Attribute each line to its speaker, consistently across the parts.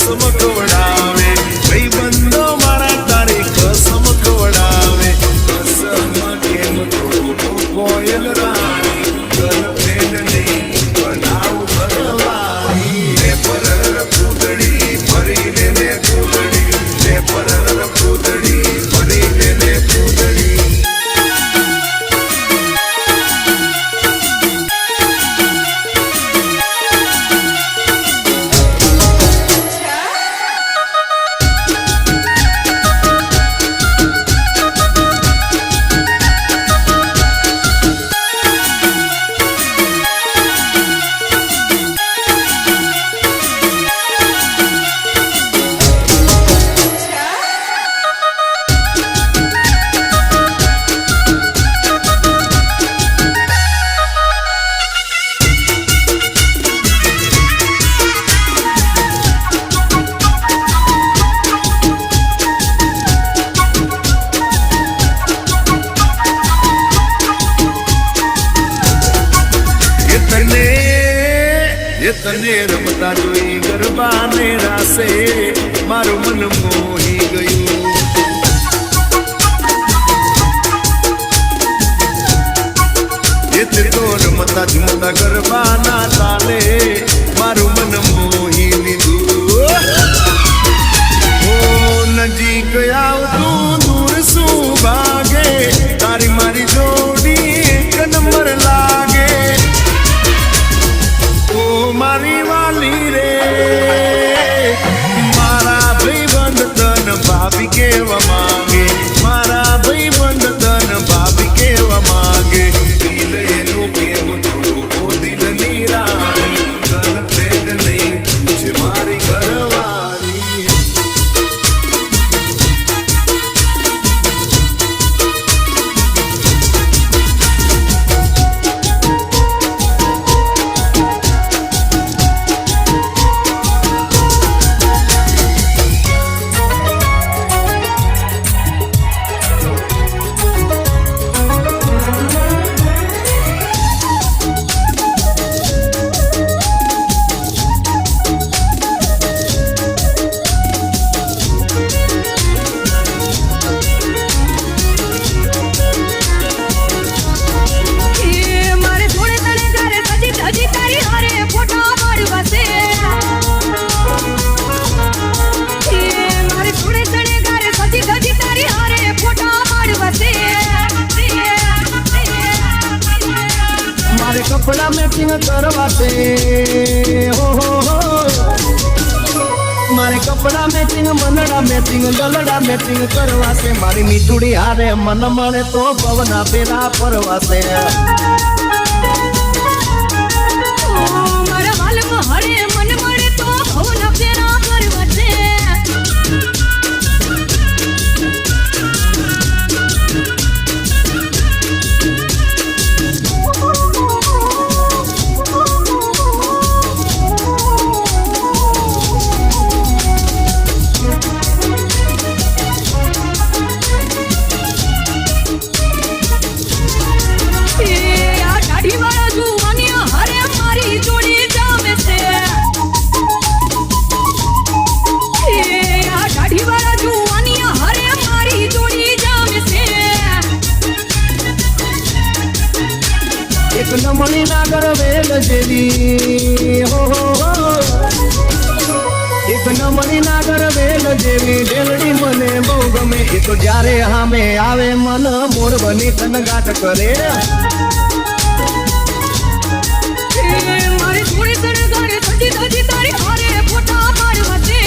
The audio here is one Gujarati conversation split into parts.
Speaker 1: कसम खवडावे भाई बंदो मारा तारी कसम खवडावे कसम केम तो कोयल राणी गर्लफ्रेंड नहीं बनाऊ घरवाली ले परर फूदड़ी फरी ले फूदड़ी ले परर फूदड़ी फरी ले फूदड़ी તને રમતા જોઈ ગરબાને રાસે મારું મન મોહી ગયું તો રમતા ઝૂમતા ગરબાના તાલે મારું મન મોહી લીધું ઓ નજીક આવતું દૂર શું ભાગે તારી મારી જોડી એક નંબર લાગે મારી વાલી રે મારા ભાઈબંધ તન ભાભી કેવા માંગે મારા ભાઈબંધ તન ભાભી કેવા માંગે દિલ એનું કેમ થોડું દિલની રાણી ગર્લફ્રેન્ડ નહીં છે મારી ઘરવાળી कपड़ा मैचिंग करवा से हो मारे कपड़ा मैचिंग मनड़ा मैचिंग गलड़ा मैचिंग करवा से मारी मीठुड़ी हारे मन मळे तो पवना पेरा परवा से
Speaker 2: मारा वाल हरे मन मळे तो पवना पेरा परवा से
Speaker 1: नमणी नागर वेल जेवी हो एक नमणी नागर वेल जेवी डेलडी मने बहु गमे ए तो जारे हामे आवे मन मोर बनी तनगाट करे
Speaker 2: मारे थोड़ी सड़ गारे सजी सजी तारी हारे फोटा पाड़वा से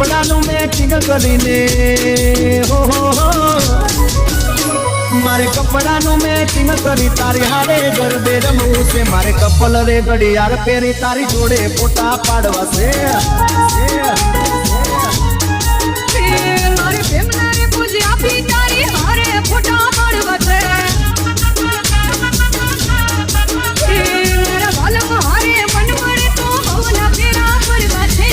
Speaker 1: કપડાનું મેચિંગ કરીને હો મારે કપડાનું મેચિંગ કરી તારી હારે ગરબે રમવું છે મારે કપલ રે ઘડિયાળ પહેરી તારી જોડે ફોટા પાડવા છે
Speaker 2: મારે પ્રેમના રે પૂજી આપી તારી હારે ફોટા પાડવા છે મારા વાલમાં હારે મન મળે તો હવના ફેરા ફરવા છે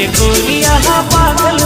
Speaker 3: गोरिया પાગલ